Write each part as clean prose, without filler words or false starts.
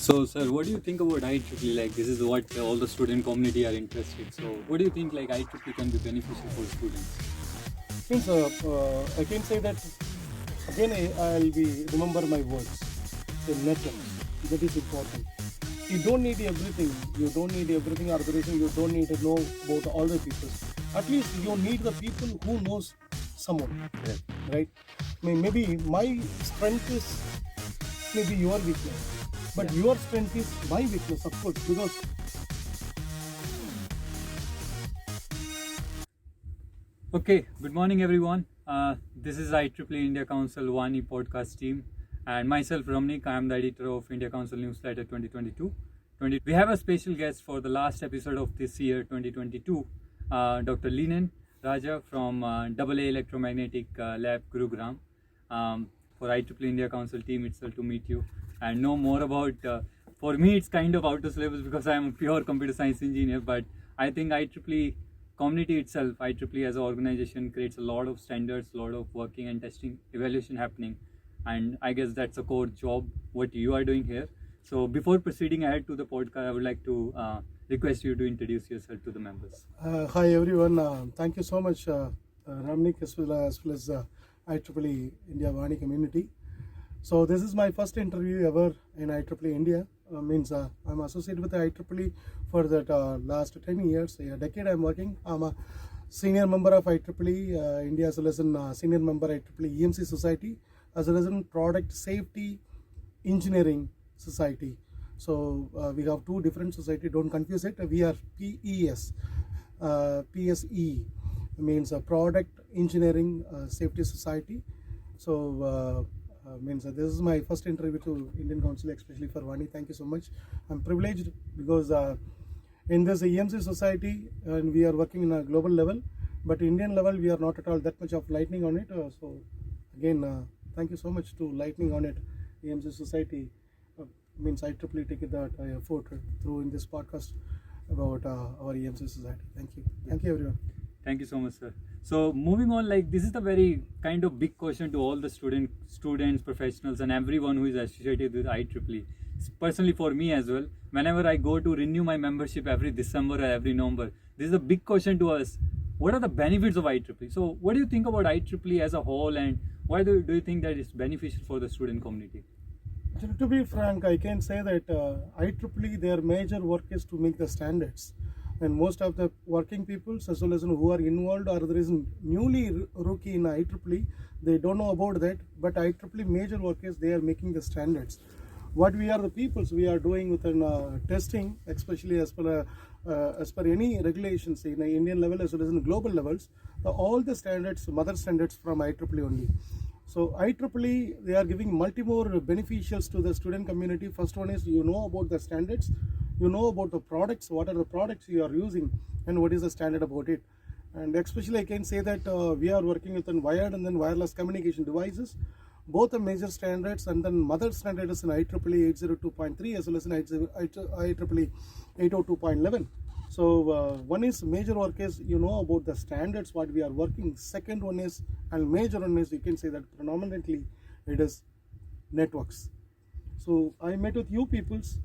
So, sir, what do you think about IEEE? Like, this is what all the student community are interested. So, what do you think like IEEE can be beneficial for students? Means I can say that again I'll be remember my words. The network, that is important. You don't need everything. You don't need everything. Or the reason you don't need to know about all the people. At least you need the people who knows someone, right? Maybe my strength is maybe your weakness, but your strength is my weakness, of course, because Okay, good morning everyone. This is IEEE India Council Vani podcast team and myself Ramnik. I am the editor of India Council Newsletter 2022. We have a special guest for the last episode of this year 2022, Dr. Leenen Raja from �ble Electromagnetic Lab Gurugram. For IEEE India Council team itself to meet you and know more about, for me it's kind of out of syllabus because I am a pure computer science engineer, but I think IEEE community itself, IEEE as an organization creates a lot of standards, a lot of working and testing, evaluation happening, and I guess that's a core job what you are doing here. So before proceeding ahead to the podcast, I would like to request you to introduce yourself to the members. Hi everyone. Thank you so much, Ramnik, as well as IEEE India Vani community. So this is my first interview ever in IEEE India. I'm associated with IEEE for that last 10 years, a decade I'm working. I'm a senior member of IEEE India, as well as a senior member IEEE EMC Society, as well as in Product Safety Engineering Society. So we have two different society. Don't confuse it. We are PES, PSE means a Product Engineering Safety Society. So this is my first interview to Indian Council, especially for Vani. Thank you so much. I'm privileged because in this EMC society, and we are working in a global level, but Indian level we are not at all that much of lightning on it. So again, thank you so much to lightning on it. EMC society IEEE take that effort through in this podcast about our EMC society. Thank you everyone. Thank you so much, sir. So moving on, like this is the very kind of big question to all the students, professionals, and everyone who is associated with IEEE. Personally, for me as well, whenever I go to renew my membership every December or every November, this is a big question to us. What are the benefits of IEEE? So what do you think about IEEE as a whole, and why do you think that it's beneficial for the student community? To be frank, I can say that IEEE, their major work is to make the standards. And most of the working people, as well as who are involved or there is newly rookie in IEEE, they don't know about that. But IEEE major work is they are making the standards. What we are the peoples, we are doing within testing, especially as per any regulations in the Indian level as well as in global levels, all the standards, mother standards from IEEE only. So IEEE, they are giving multi-more beneficials to the student community. First one is you know about the standards, you know about the products, what are the products you are using and what is the standard about it. And especially I can say that we are working with wired and then wireless communication devices, both the major standards, and then mother standard is in IEEE 802.3 as well as in IEEE 802.11. So one is major work is you know about the standards what we are working. Second one is, and major one is, you can say that predominantly it is networks. So I met with you peoples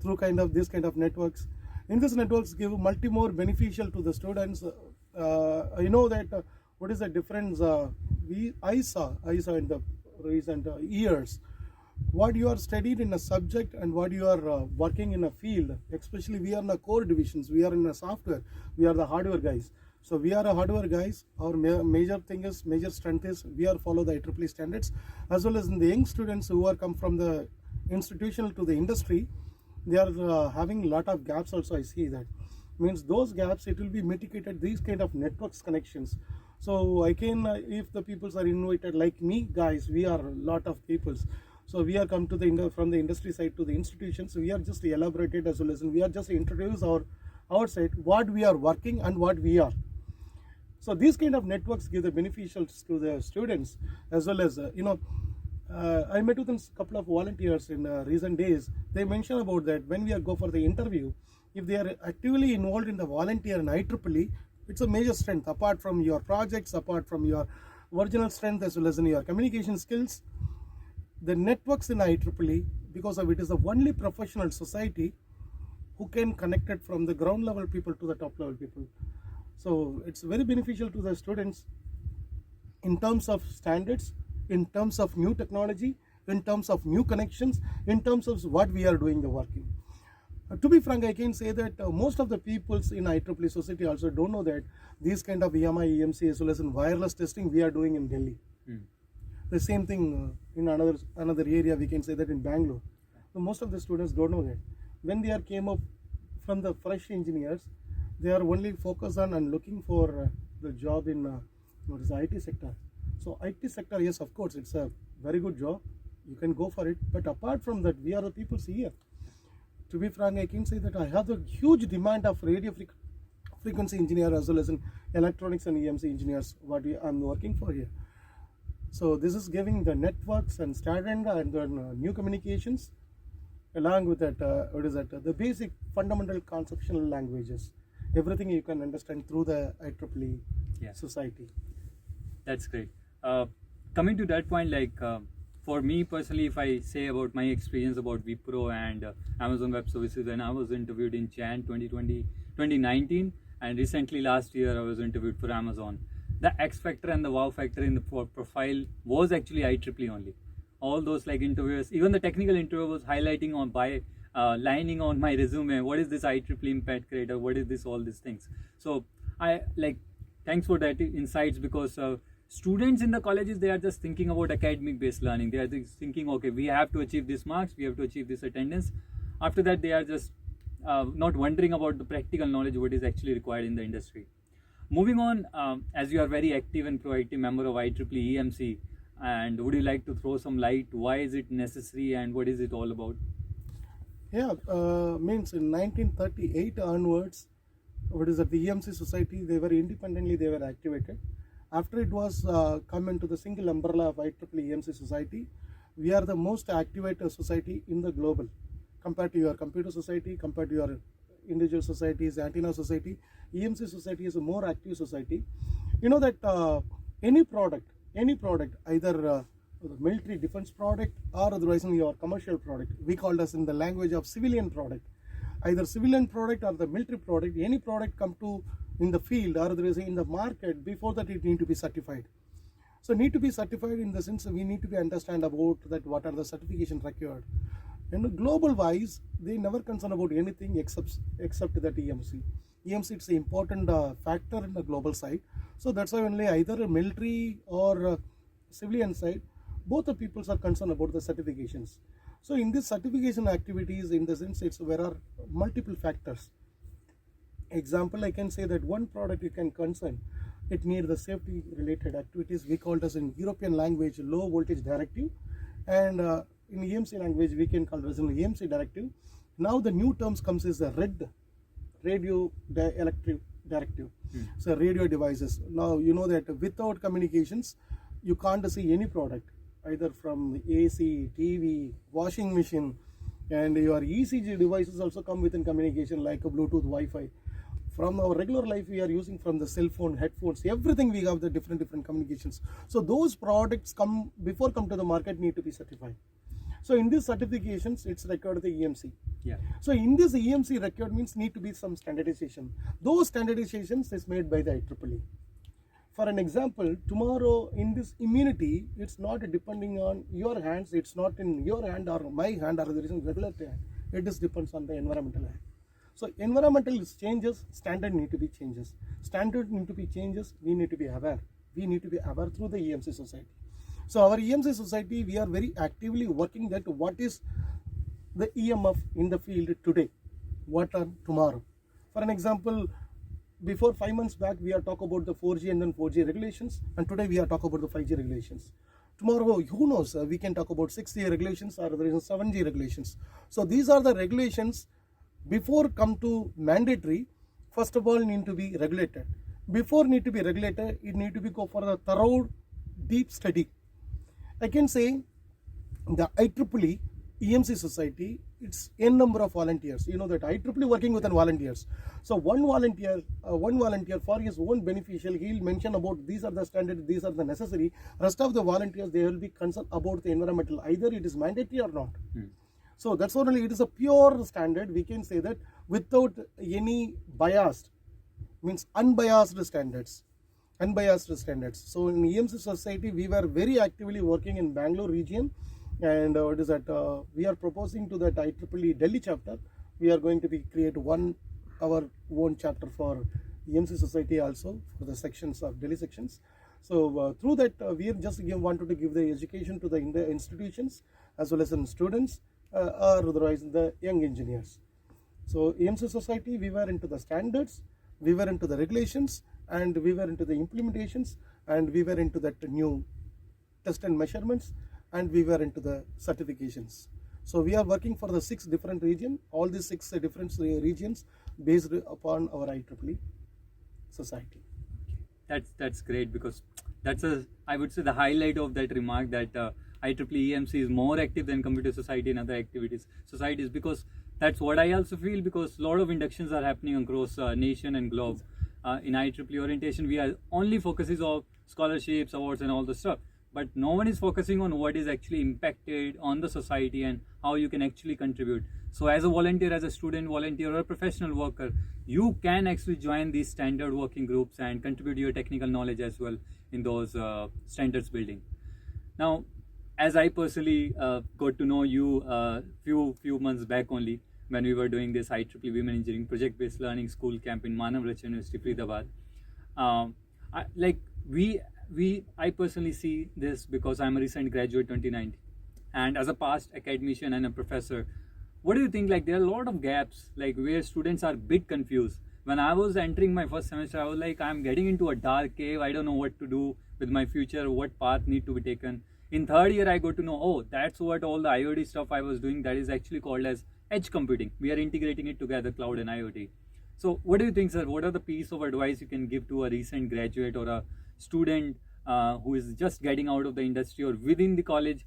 through this kind of networks. In these networks give more beneficial to the students. I know that what is the difference I saw in the recent years. What you are studied in a subject and what you are working in a field, especially we are in the core divisions, we are in a software, we are the hardware guys. So we are a hardware guys. Our major strength is we are follow the IEEE standards, as well as in the young students who are come from the institutional to the industry, they are having a lot of gaps also. I see that. Means those gaps, it will be mitigated, these kind of networks connections. So I can, if the peoples are invited like me guys, we are a lot of peoples. So we are come to from the industry side to the institutions. We are just elaborated as well as we are just introduce our side, what we are working and what we are. So these kind of networks give the beneficials to the students as well as I met with a couple of volunteers in recent days. They mentioned about that when we go for the interview, if they are actively involved in the volunteer in IEEE, it's a major strength apart from your projects, apart from your original strength as well as in your communication skills. The networks in IEEE because of it is the only professional society who can connect it from the ground level people to the top level people. So it's very beneficial to the students in terms of standards, in terms of new technology, in terms of new connections, in terms of what we are doing the working. To be frank, I can say that most of the peoples in IEEE society also don't know that these kind of EMI, EMC as well as in wireless testing we are doing in Delhi. The same thing in another area, we can say that in Bangalore. So most of the students don't know that. When they came up from the fresh engineers, they are only focused on and looking for the job in what is the IT sector. So IT sector, yes, of course, it's a very good job. You can go for it. But apart from that, we are the people here. To be frank, I can say that I have a huge demand of radio frequency engineer as well as in electronics and EMC engineers, what I'm working for here. So this is giving the networks and standard and then new communications, along with that, the basic fundamental conceptual languages. Everything you can understand through the IEEE society. That's great. Coming to that point, like for me personally, if I say about my experience about Wipro and Amazon Web Services, when I was interviewed in Jan 2019, and recently last year I was interviewed for Amazon, the X factor and the wow factor in the profile was actually IEEE only. All those like interviewers, even the technical interviewer was highlighting on by lining on my resume, what is this IEEE impact creator, what is this, all these things. So I like, thanks for that insights, because students in the colleges, they are just thinking about academic based learning. They are just thinking, okay, we have to achieve this marks, we have to achieve this attendance. After that, they are just not wondering about the practical knowledge, what is actually required in the industry. Moving on, as you are very active and proactive member of IEEE EMC, and would you like to throw some light, why is it necessary and what is it all about? Yeah, means in 1938 onwards, what is that, the EMC society, they were independently, they were activated. After it was come into the single umbrella of IEEE EMC society, we are the most activated society in the global. Compared to your computer society, compared to your individual societies, antenna society, EMC society is a more active society. You know that any product, either military defense product or otherwise in your commercial product, we call as in the language of civilian product, either civilian product or the military product, any product come to in the field or otherwise in the market, before that it need to be certified. So need to be certified in the sense we need to be understand about that what are the certification required. And global wise, they never concern about anything except that EMC. EMC, it's an important factor in the global side. So that's why only either a military or civilian side, both the peoples are concerned about the certifications. So in this certification activities, in the sense there are multiple factors. Example, I can say that one product you can concern, it needs the safety related activities, we call it as in European language low voltage directive, and in EMC language we can call it as an EMC directive. Now the new terms comes as the RED, radio electric directive. So radio devices. Now you know that without communications you can't see any product, either from AC, TV, washing machine, and your ECG devices also come within communication like a Bluetooth, Wi-Fi. From our regular life we are using from the cell phone, headphones, everything we have the different communications. So those products come to the market need to be certified. So in these certifications it's required the EMC. Yeah. So in this EMC required means need to be some standardization. Those standardizations is made by the IEEE. For an example, tomorrow in this immunity, it's not depending on your hands, it's not in your hand or my hand or there is a regulatory hand. It just depends on the environmental hand. So environmental changes, standard need to be changes. Standard need to be changes, we need to be aware. We need to be aware through the EMC society. So our EMC society, we are very actively working that what is the EMF in the field today, what are tomorrow. For an example, before 5 months back, we are talking about the 4G and then 4G regulations, and today we are talking about the 5G regulations. Tomorrow, who knows, we can talk about 6G regulations or there is 7G regulations. So these are the regulations before come to mandatory. First of all, need to be regulated. Before need to be regulated, it need to be go for a thorough, deep study. I can say the IEEE EMC society, it's n number of volunteers. You know that IEEE working with volunteers. So one volunteer for his own beneficial, he'll mention about these are the standards, these are the necessary. Rest of the volunteers, they will be concerned about the environmental, either it is mandatory or not. So that's only, it is a pure standard, we can say that, without any biased, means unbiased standards. So in EMC Society, we were very actively working in Bangalore region, and we are proposing to that IEEE Delhi chapter, we are going to create our own chapter for EMC Society also, for the sections of Delhi sections. So through that, we just wanted to give the education to the institutions as well as in students, or otherwise the young engineers. So EMC Society, we were into the standards, we were into the regulations, and we were into the implementations, and we were into that new test and measurements, and we were into the certifications. So we are working for the 6 different regions, all these 6 different regions based upon our IEEE Society. That's great, because that's I would say the highlight of that remark, that IEEE EMC is more active than computer society and other societies, because that's what I also feel, because a lot of inductions are happening across nation and globe. In IEEE orientation, we are only focuses on scholarships, awards and all the stuff, but no one is focusing on what is actually impacted on the society and how you can actually contribute. So as a volunteer, as a student volunteer or a professional worker, you can actually join these standard working groups and contribute your technical knowledge as well in those standards building. Now, as I personally got to know you few months back only, when we were doing this IEEE Women Engineering Project-Based Learning School Camp in 𝗏𝗏 University, 𝗟𝗏𝗏𝙗. I personally see this because I'm a recent graduate 2019, and as a past academician and a professor, what do you think? Like, there are a lot of gaps, like where students are a bit confused. When I was entering my first semester, I was like, I'm getting into a dark cave. I don't know what to do with my future, what path need to be taken. In third year, I got to know, oh, that's what all the IoT stuff I was doing, that is actually called as edge computing. We are integrating it together, cloud and IoT. So what do you think, sir? What are the piece of advice you can give to a recent graduate or a student who is just getting out of the industry or within the college,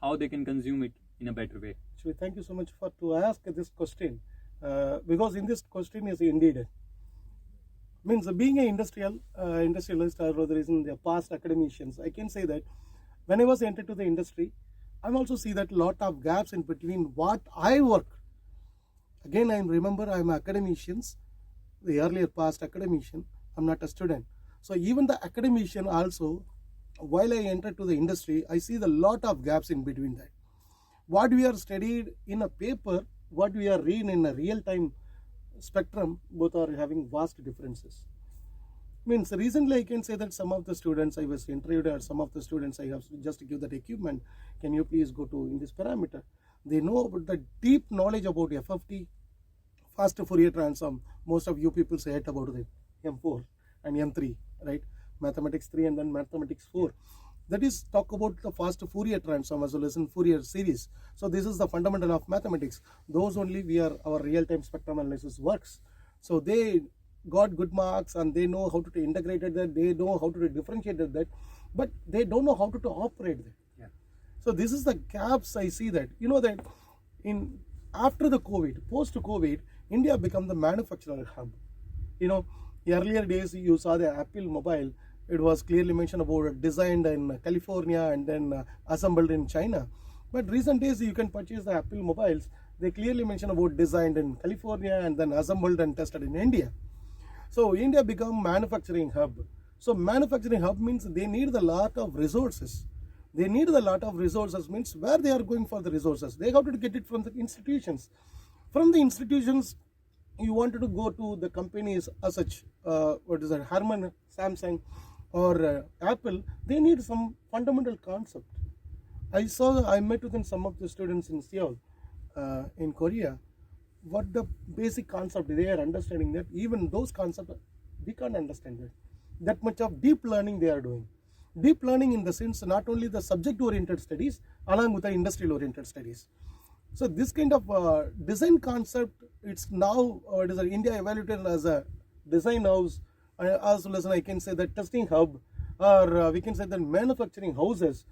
how they can consume it in a better way? Actually, thank you so much for to ask this question, because in this question is indeed, means being an industrialist or rather in the past academicians, I can say that when I was entered to the industry, I also see that lot of gaps in between what I work. Again, I remember I'm academicians, the earlier past academician, I'm not a student. So even the academician also, while I entered to the industry, I see the lot of gaps in between that. What we are studied in a paper, what we are reading in a real-time spectrum, both are having vast differences. Means recently I can say that some of the students I was interviewed, or some of the students I have just to give that equipment, can you please go to in this parameter? They know about the deep knowledge about FFT, fast Fourier transform. Most of you people say it about the M4 and M3, right? Mathematics 3 and then mathematics 4. That is talk about the fast Fourier transform as well as in Fourier series. So this is the fundamental of mathematics. Those only our real-time spectrum analysis works. So they got good marks and they know how to integrate that, they know how to differentiate that, but they don't know how to operate that. Yeah. So this is the gaps I see that. You know that after the COVID, post-COVID, India become the manufacturer hub. You know, earlier days you saw the Apple mobile, it was clearly mentioned about designed in California and then assembled in China. But recent days you can purchase the Apple mobiles, they clearly mention about designed in California and then assembled and tested in India. So India become manufacturing hub. So manufacturing hub means they need a lot of resources. They need a lot of resources means where they are going for the resources. They have to get it from the institutions. From the institutions, you wanted to go to the companies as such, Harman, Samsung or Apple, they need some fundamental concept. I met with some of the students in Seoul, in Korea, what the basic concept they are understanding, that even those concepts we can't understand that much of deep learning they are doing. Deep learning in the sense not only the subject oriented studies along with the industrial oriented studies. So this kind of design concept, it's now India evaluated as a design house, as well as I can say the testing hub, or we can say the manufacturing houses.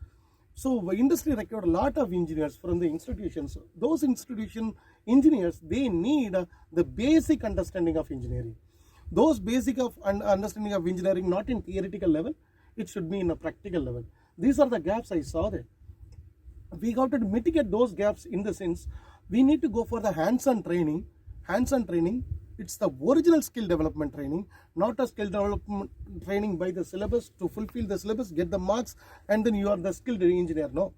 So industry required a lot of engineers from the institutions. Those institution engineers, they need the basic understanding of engineering. Those basic of understanding of engineering, not in theoretical level, it should be in a practical level. These are the gaps I saw there. We got to mitigate those gaps in the sense We need to go for the hands-on training. Hands-on training, it's the original skill development training, not a skill development training by the syllabus to fulfill the syllabus, get the marks, and then you are the skilled engineer. No.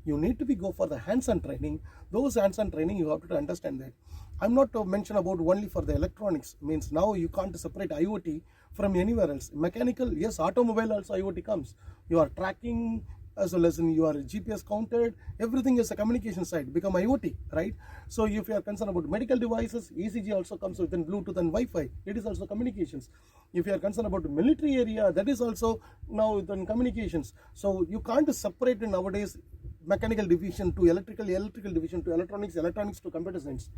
You need to go for the hands-on training. Those hands-on training, you have to understand that. I'm not to mention about only for the electronics. Means now you can't separate IoT from anywhere else. Mechanical, yes, automobile also IoT comes. You are tracking as well as in your GPS counted. Everything is a communication side, become IoT, right? So if you are concerned about medical devices, ECG also comes within Bluetooth and Wi-Fi. It is also communications. If you are concerned about the military area, that is also now within communications. So you can't separate nowadays mechanical division to electrical division to electronics to computer science.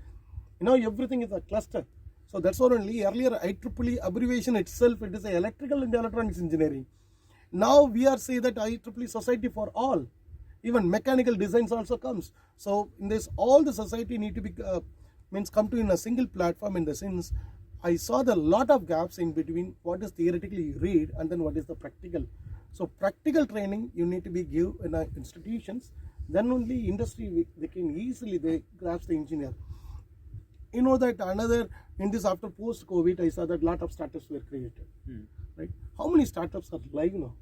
Now everything is a cluster. So that's what only earlier IEEE abbreviation itself, it is a electrical and electronics engineering. Now we are saying that IEEE society for all, even mechanical designs also comes. So in this, all the society need to be come to in a single platform. In the sense, I saw the lot of gaps in between what is theoretically you read and then what is the practical. So practical training you need to be give in institutions. Then only industry they can easily grasp the engineer. You know that another in this after post COVID, I saw that lot of startups were created. Right? How many startups are live now?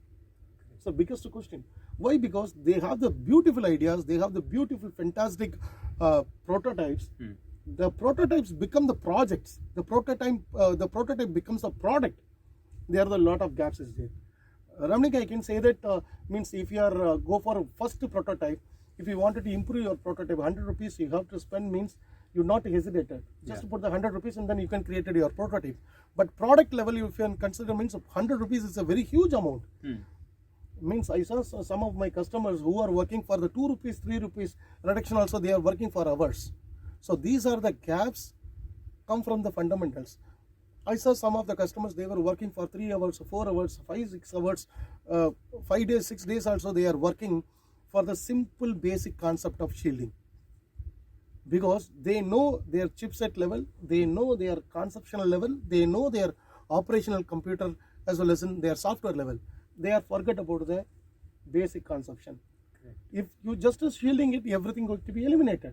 It's the biggest question. Why? Because they have the beautiful ideas, they have the beautiful, fantastic prototypes. The prototypes become the projects. The prototype becomes a product. There are a lot of gaps is there. Ramnik, I can say that means if you are go for a first prototype, if you wanted to improve your prototype, 100 rupees you have to spend, means you not hesitated. Just put the 100 rupees and then you can create your prototype. But product level, if you can consider, means 100 rupees is a very huge amount. Means I saw some of my customers who are working for the 2 rupees, 3 rupees reduction also, they are working for hours. So these are the gaps come from the fundamentals. I saw some of the customers, they were working for 3 hours, 4 hours, 5, 6 hours, 5 days, 6 days also they are working for the simple basic concept of shielding. Because they know their chipset level, they know their conceptual level, they know their operational computer as well as in their software level. They are forget about the basic conception. If you just shielding it, everything going to be eliminated.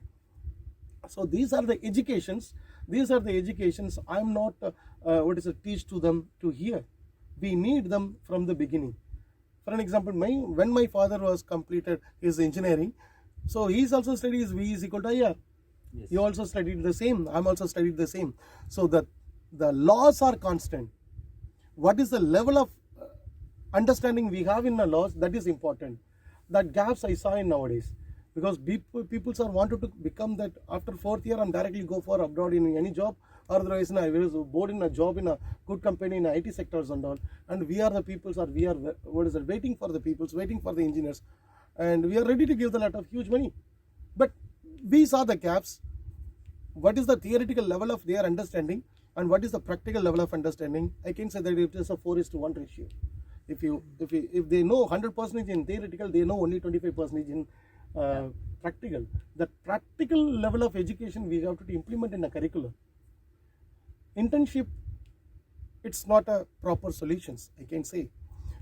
So these are the educations. These are the educations. I am not teach to them to hear. We need them from the beginning. For an example, when my father was completed his engineering, so he's also studies V is equal to IR. Yes. You also studied the same. I'm also studied the same. So the laws are constant. What is the level of understanding we have in the laws? That is important. That gaps I saw in nowadays. Because people are wanted to become that after 4th year and directly go for abroad in any job, or otherwise I was bored in a job in a good company in IT sectors and all. And we are the peoples, or we are waiting for the peoples, waiting for the engineers, and we are ready to give the lot of huge money. But we saw the gaps. What is the theoretical level of their understanding and what is the practical level of understanding? I can say that it is a 4:1 ratio. If they know 100% in theoretical, they know only 25% in practical. The practical level of education we have to implement in a curriculum. Internship, it's not a proper solutions, I can say.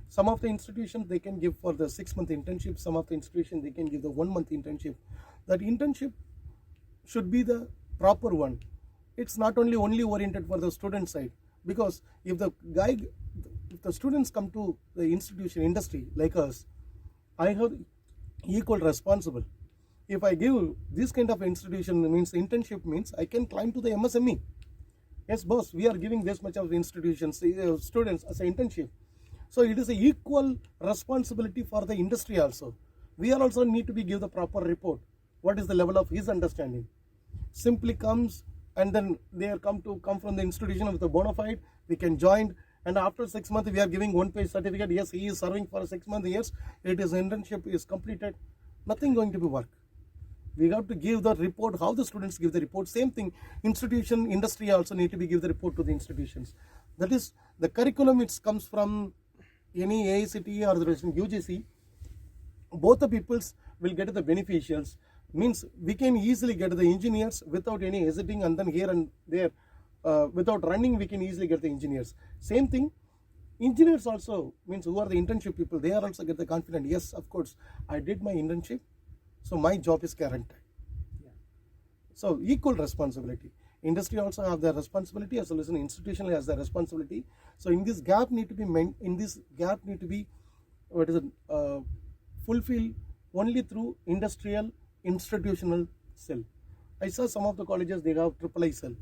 Some of the institutions they can give for the 6-month internship, some of the institutions they can give the 1-month internship. That internship should be the proper one. It's not only oriented for the student side, because if the students come to the institution industry like us, I have equal responsible. If I give this kind of institution, means internship means I can climb to the MSME. Yes, boss, we are giving this much of institutions, students as an internship. So it is an equal responsibility for the industry also. We are also need to give the proper report. What is the level of his understanding? Simply comes and then they are come from the institution with a bona fide, we can join, and after 6 months we are giving 1-page certificate. Yes, he is serving for 6 months. Yes, it is internship is completed. Nothing going to be work. We have to give the report, how the students give the report. Same thing, institution, industry also need to give the report to the institutions. That is, the curriculum it comes from any AICTE or the UGC. Both the peoples will get the beneficials. Means we can easily get the engineers without any hesitating, and then here and there, without running, we can easily get the engineers. Same thing, engineers also, means who are the internship people, they are also get the confident. Yes, of course, I did my internship, so my job is guaranteed. So equal responsibility. Industry also have their responsibility as well as an institution has their responsibility. So in this gap need to be fulfilled only through industrial institutional cell. I saw some of the colleges they have �ble cell,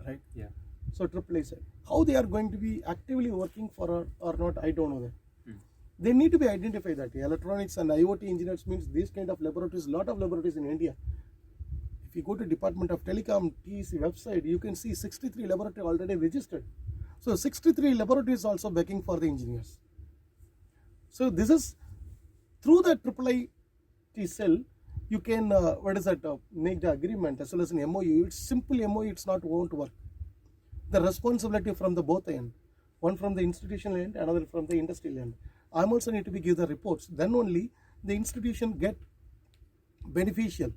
right? Yeah. So �ble cell. How they are going to be actively working for or not, I don't know that. They need to be identified that electronics and IoT engineers means these kind of laboratories, lot of laboratories in India. If you go to Department of Telecom, TEC website, you can see 63 laboratories already registered. So 63 laboratories also begging for the engineers. So this is through that �ble cell, you can make the agreement as well as an MOU. It's simple MOU. It's not won't work. The responsibility from the both end, one from the institutional end, another from the industrial end. I'm also need to be give the reports. Then only the institution get beneficial.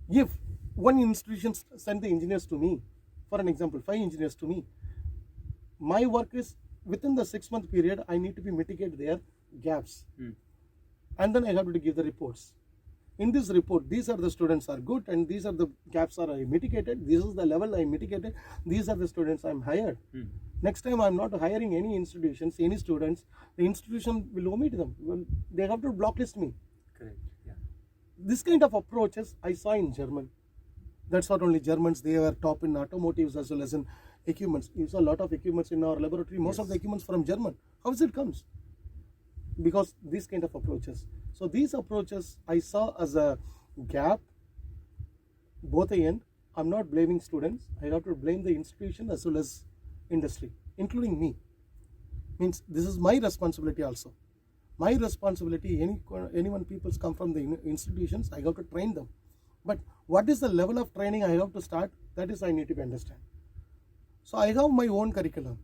If one institution send the engineers to me, for an example, 5 engineers to me, my work is within the 6-month period, I need to be mitigate their gaps. And then I have to give the reports. In this report, these are the students are good and these are the gaps are I mitigated. This is the level I mitigated. These are the students I'm hired. Next time I'm not hiring any institutions, any students, the institution will omit them. Well, they have to blacklist me. Correct. Yeah. This kind of approaches I saw in German. That's not only Germans, they were top in automotives as well as in equipments. You saw a lot of equipments in our laboratory. Most of the equipments from German. How is it comes? Because these kind of approaches. So these approaches I saw as a gap, both the end. I'm not blaming students. I have to blame the institution as well as industry, including me. Means this is my responsibility also. My responsibility, anyone people come from the institutions, I have to train them. But what is the level of training I have to start? That is I need to understand. So I have my own curriculum.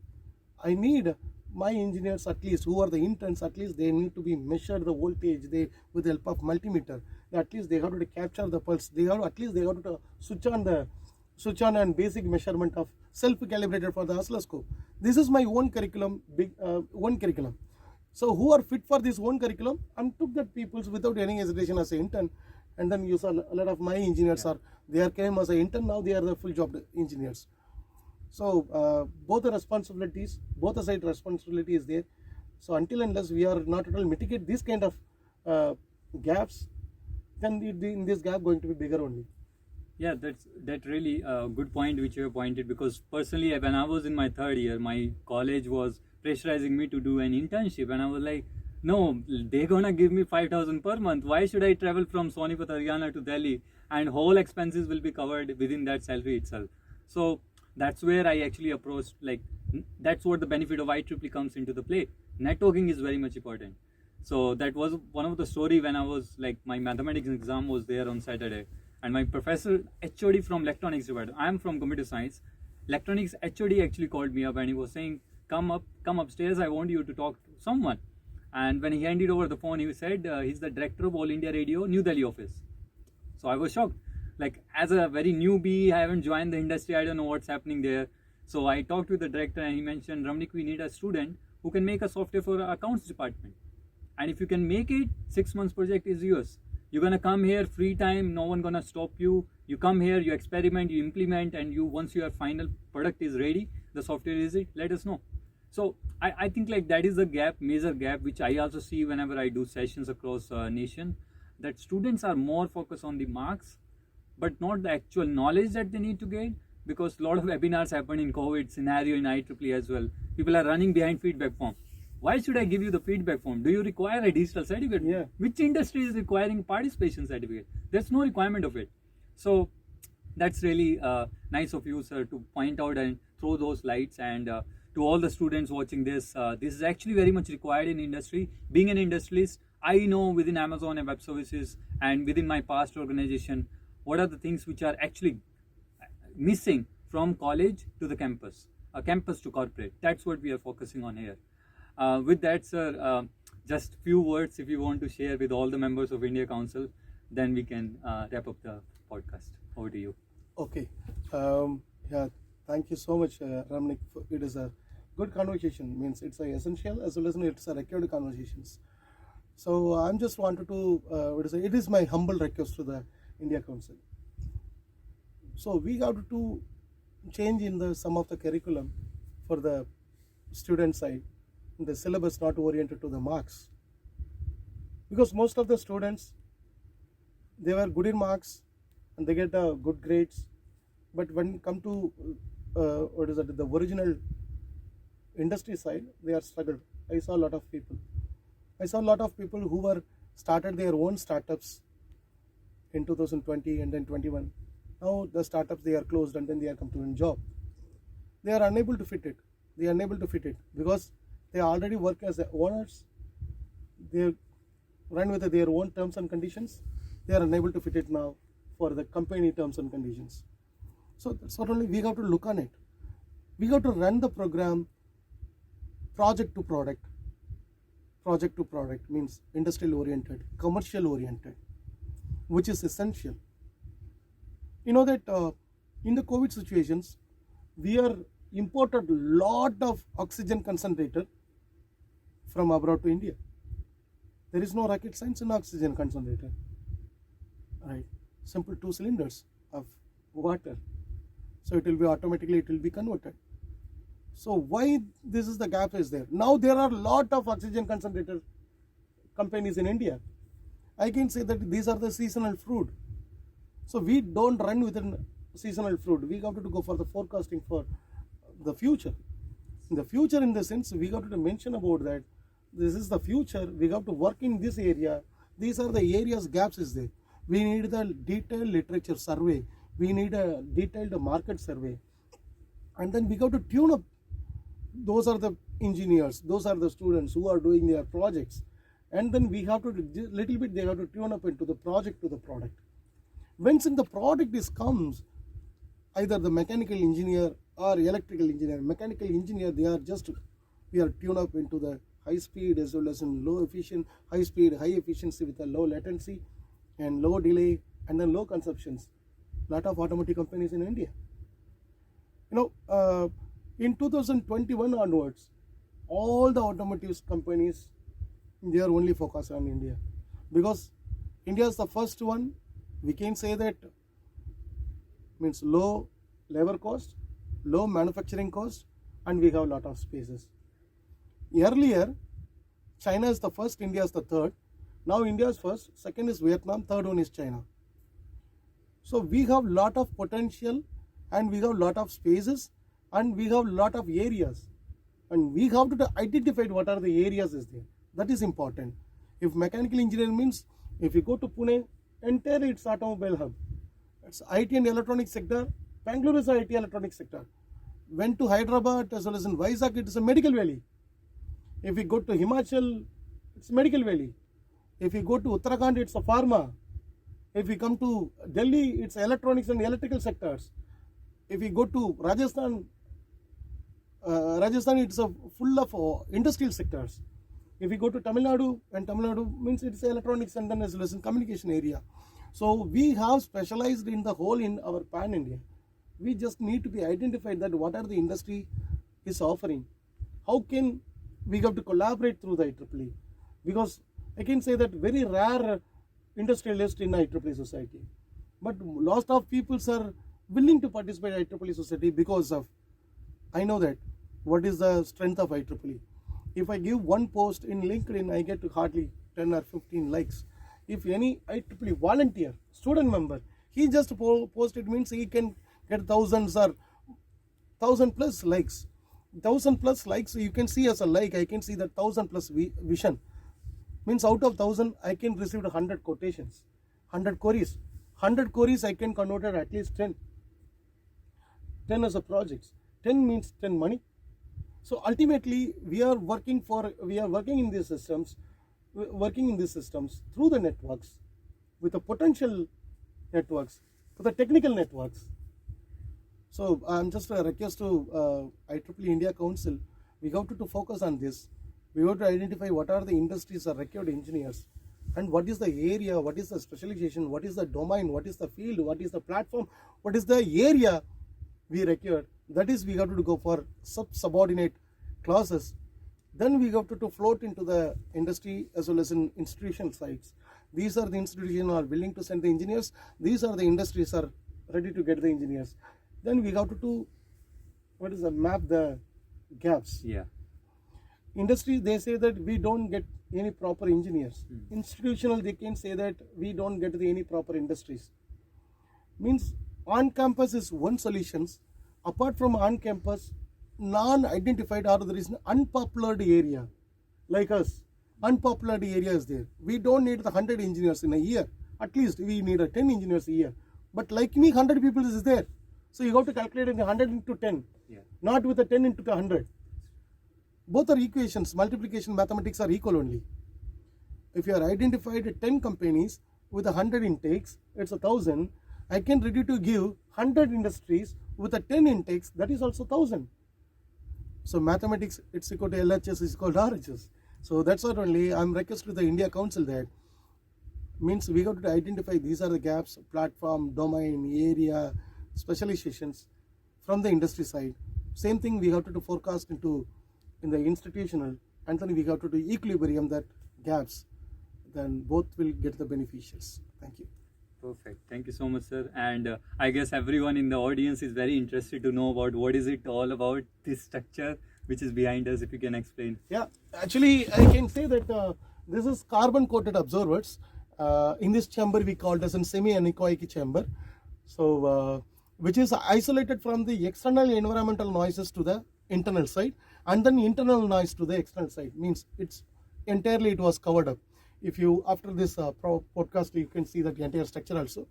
I need my engineers at least, who are the interns, at least they need to be measure the voltage with the help of multimeter. At least they have to capture the pulse. They have at least they have to switch on and basic measurement of self-calibrated for the oscilloscope. This is my own curriculum, one curriculum. So who are fit for this one curriculum? I took that people's without any hesitation as an intern, and then you saw a lot of my engineers they came as an intern, now they are the full job engineers. So both the responsibilities, both the side responsibility is there. So until unless we are not at all mitigate this kind of gaps, then in this gap going to be bigger only. Yeah, that really a good point which you have pointed, because personally when I was in my 3rd year, my college was pressurizing me to do an internship, and I was like, no, they're gonna give me 5,000 per month. Why should I travel from Sonipat, Haryana to Delhi, and whole expenses will be covered within that salary itself? So that's where I actually approached, like, that's what the benefit of IEEE comes into the play. Networking is very much important. So that was one of the story when I was like, my mathematics exam was there on Saturday, and my professor HOD from electronics department, I am from computer science, electronics HOD actually called me up and he was saying, come upstairs, I want you to talk to someone. And when he handed over the phone, he said he's the director of All India Radio New Delhi office. So I was shocked. Like, as a very newbie, I haven't joined the industry, I don't know what's happening there. So I talked with the director and he mentioned, Ramnik, we need a student who can make a software for our accounts department. And if you can make it, 6 months project is yours. You're gonna come here, free time, no one gonna stop you. You come here, you experiment, you implement, and once your final product is ready, the software is it, let us know. So I think like that is a gap, major gap, which I also see whenever I do sessions across nation, that students are more focused on the marks, but not the actual knowledge that they need to gain, because a lot of webinars happen in COVID scenario in IEEE as well. People are running behind feedback form. Why should I give you the feedback form? Do you require a digital certificate? Yeah. Which industry is requiring participation certificate? There's no requirement of it. So that's really nice of you, sir, to point out and throw those lights. And to all the students watching this, this is actually very much required in industry. Being an industrialist, I know within Amazon and web services and within my past organization, what are the things which are actually missing from college to the campus, campus to corporate. That's what we are focusing on here. With that, sir, just few words if you want to share with all the members of India Council, then we can wrap up the podcast. Over to you. Okay. Yeah, thank you so much, Ramnik. It is a good conversation. Means it's a essential as well as it's a required conversations. So I'm just wanted to, it is my humble request to the India Council. So we have to change in some of the curriculum for the student side, the syllabus not oriented to the marks, because most of the students, they were good in marks and they get good grades, but when come to the original industry side, they are struggled. I saw a lot of people who were started their own startups in 2020 and then 21. Now the startups, they are closed and then they are come to a job. They are unable to fit it. Because they already work as owners. They run with their own terms and conditions. They are unable to fit it now for the company terms and conditions. So certainly we have to look on it. We have to run the program project to product. Project to product means industrial oriented, commercial oriented, which is essential. You know that in the COVID situations, we are imported lot of oxygen concentrator from abroad to India. There is no rocket science in oxygen concentrator, right? Simple 2 cylinders of water. So it will be automatically, it will be converted. So why this is the gap is there? Now there are lot of oxygen concentrator companies in India. I can say that these are the seasonal fruit. So we don't run within seasonal fruit. We have to go for the forecasting for the future. In the future, in the sense, we got to mention about that. This is the future. We have to work in this area. These are the areas gaps is there. We need the detailed literature survey. We need a detailed market survey. And then we got to tune up. Those are the engineers. Those are the students who are doing their projects. And then we have to little bit, they have to tune up into the project to the product. Once in the product is comes, either the mechanical engineer or electrical engineer, mechanical engineer, we are tuned up into the high speed as well as in low efficient, high speed, high efficiency with a low latency and low delay and then low consumptions. Lot of automotive companies in India. You know, in 2021 onwards, all the automotive companies, they are only focused on India, because India is the first one. We can say that means low labor cost, low manufacturing cost, and we have a lot of spaces. Earlier, China is the first, India is the third. Now India is first, second is Vietnam, third one is China. So we have lot of potential and we have lot of spaces and we have lot of areas, and we have to identify what are the areas is there. That is important. If mechanical engineering means, if you go to Pune, entire it's automobile hub. It's IT and electronic sector. Bangalore is a IT electronic sector. Went to Hyderabad as well as in Vizag, it is a medical valley. If we go to Himachal, it's medical valley. If we go to Uttarakhand, it's a pharma. If we come to Delhi, it's electronics and electrical sectors. If we go to Rajasthan, it's a full of industrial sectors. If we go to Tamil Nadu, and Tamil Nadu means it's electronics and then as well as in communication area. So we have specialized in the whole in our pan India. We just need to be identified that what are the industry is offering. How can we have to collaborate through the IEEE? Because I can say that very rare industrialist in IEEE society. But lots of people are willing to participate in IEEE society because of, I know that, what is the strength of IEEE. If I give one post in LinkedIn, I get hardly 10 or 15 likes. If any IEEE volunteer, student member, he just post it means he can get thousands or 1,000 plus likes. 1,000 plus likes, you can see as a like, I can see that 1,000 plus vision. Means out of 1,000, I can receive 100 quotations, 100 queries. 100 queries, I can convert it at least 10. 10 as a projects. 10 means 10 money. So ultimately, we are working in these systems, through the networks, with the potential networks, with the technical networks. So I'm just a request to IEEE India Council. We have to focus on this. We have to identify what are the industries are required engineers, and what is the area, what is the specialization, what is the domain, what is the field, what is the platform, what is the area we require. That is, we have to go for subordinate classes. Then we have to float into the industry as well as in institution sites. These are the institutions are willing to send the engineers. These are the industries are ready to get the engineers. Then we have to do map the gaps. Yeah. Industry, they say that we don't get any proper engineers. Institutional, they can say that we don't get any proper industries. Means on campus is one solutions. Apart from on campus, non-identified or there is an unpopular area like us. Unpopular area is there. We don't need the 100 engineers in a year. At least we need a 10 engineers a year. But like me, 100 people is there. So you have to calculate in 100 into 10, not with a 10 into 100. Both are equations. Multiplication mathematics are equal only. If you are identified 10 companies with 100 intakes, it's 1,000. I can ready to give 100 industries with a 10 intakes, that is also 1,000. So mathematics, it's equal to LHS is equal to RHS. So that's what only I'm requesting the India Council that means we have to identify these are the gaps, platform, domain, area, specializations from the industry side. Same thing we have to do forecast into in the institutional, and then we have to do equilibrium that gaps. Then both will get the beneficials. Thank you. Perfect. Thank you so much, sir. And I guess everyone in the audience is very interested to know about what is it all about, this structure which is behind us, if you can explain. Yeah, actually I can say that this is carbon coated observers. In this chamber we call it as a semi-anechoic chamber. So which is isolated from the external environmental noises to the internal side, and then internal noise to the external side. Means it's entirely it was covered up. If you after this podcast you can see that the entire structure also.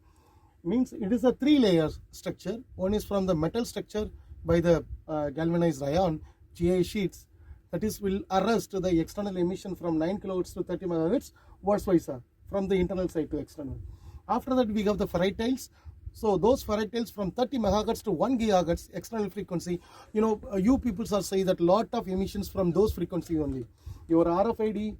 Means it is a 3-layer structure. One is from the metal structure by the galvanized iron GI sheets, that is will arrest the external emission from 9 kHz to 30 MHz, vice versa from the internal side to external. After that we have the ferrite tiles. So those ferrite tiles from 30 MHz to 1 GHz external frequency. You know, you people are saying that lot of emissions from those frequency only. Your RFID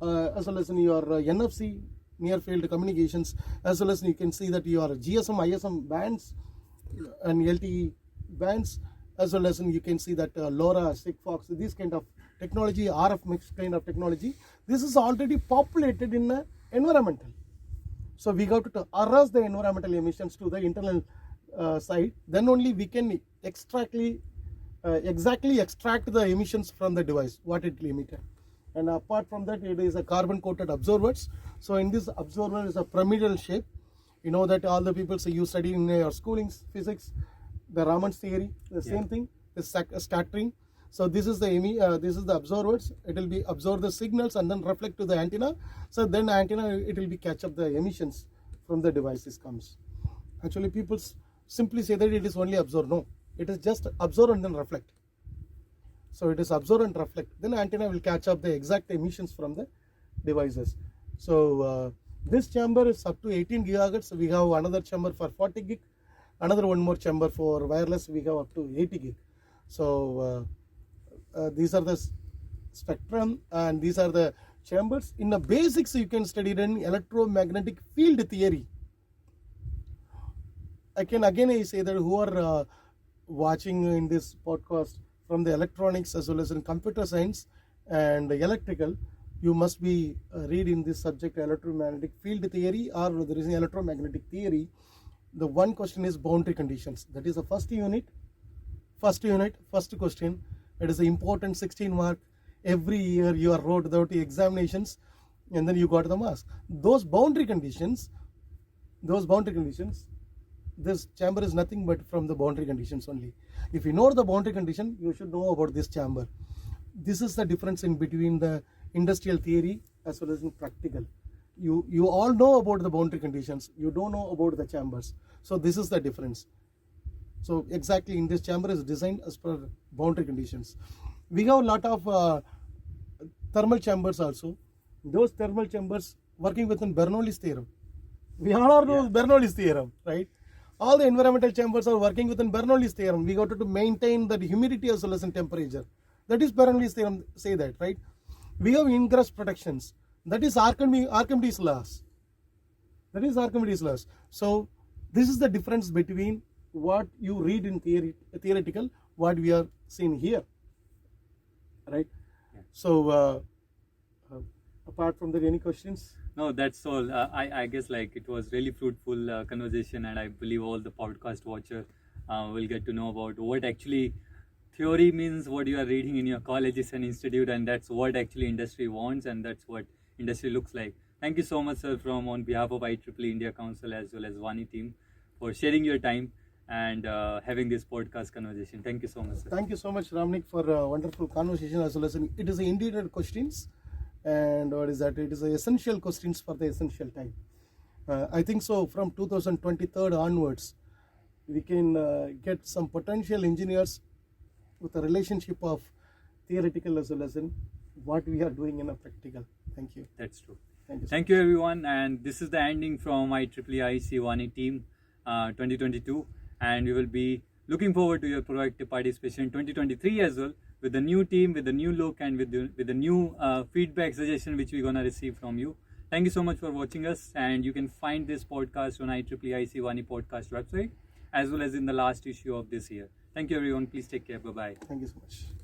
as well as in your NFC near field communications, as well as you can see that your GSM ISM bands and LTE bands, as well as you can see that LoRa, Sigfox, this kind of technology, RF mix kind of technology, this is already populated in the environmental. So we got to arrest the environmental emissions to the internal side, then only we can exactly extract the emissions from the device, what it emitted. And apart from that, it is a carbon coated observers. So in this observer is a pyramidal shape. You know that all the people say you study in your schooling physics, the Raman's theory, the same thing, the scattering. So this is the observers. It will be absorb the signals and then reflect to the antenna. So then antenna it will be catch up the emissions from the devices comes. Actually, people simply say that it is only absorb. No, it is just absorb and then reflect. So it is absorb and reflect. Then antenna will catch up the exact emissions from the devices. So this chamber is up to 18 GHz. We have another chamber for 40 gig. Another one more chamber for wireless. We have up to 80 gig. So these are the spectrum and these are the chambers. In the basics, you can study it in electromagnetic field theory. I say that who are watching in this podcast from the electronics as well as in computer science and electrical, you must be reading this subject electromagnetic field theory, or there is an electromagnetic theory. The one question is boundary conditions. That is the first unit, first question. It is an important 16 mark. Every year you are wrote without the examinations and then you got the marks. Those boundary conditions, this chamber is nothing but from the boundary conditions only. If you know the boundary condition, you should know about this chamber. This is the difference in between the industrial theory as well as in practical. You all know about the boundary conditions, you don't know about the chambers. So this is the difference. So exactly in this chamber is designed as per boundary conditions. We have a lot of thermal chambers also. Those thermal chambers working within Bernoulli's theorem. We all know Bernoulli's theorem, right? All the environmental chambers are working within Bernoulli's theorem. We got to maintain the humidity as well as in temperature. That is Bernoulli's theorem, say that, right? We have ingress protections. That is Archimedes' laws. So this is the difference between what you read in theoretical, what we are seeing here, right? So apart from that, any questions? No, that's all. I guess like it was really fruitful conversation, and I believe all the podcast watcher will get to know about what actually theory means, what you are reading in your colleges and institute, and that's what actually industry wants, and that's what industry looks like. Thank you so much, sir, from on behalf of IEEE India Council as well as WANI team for sharing your time and having this podcast conversation. Thank you so much, sir. Thank you so much, Ramnik, for a wonderful conversation as well as it is indeed questions, and what is that? It is essential questions for the essential time. I think so. From 2023 onwards, we can get some potential engineers with a relationship of theoretical as well as in what we are doing in a practical. Thank you. That's true. Thank you. Thank you, everyone. And this is the ending from IEEE WANI team 2022. And we will be looking forward to your proactive participation in 2023 as well, with the new team, with the new look, and with the new feedback suggestion which we're going to receive from you. Thank you so much for watching us. And you can find this podcast on IEEE WANI podcast website, as well as in the last issue of this year. Thank you, everyone. Please take care. Bye-bye. Thank you so much.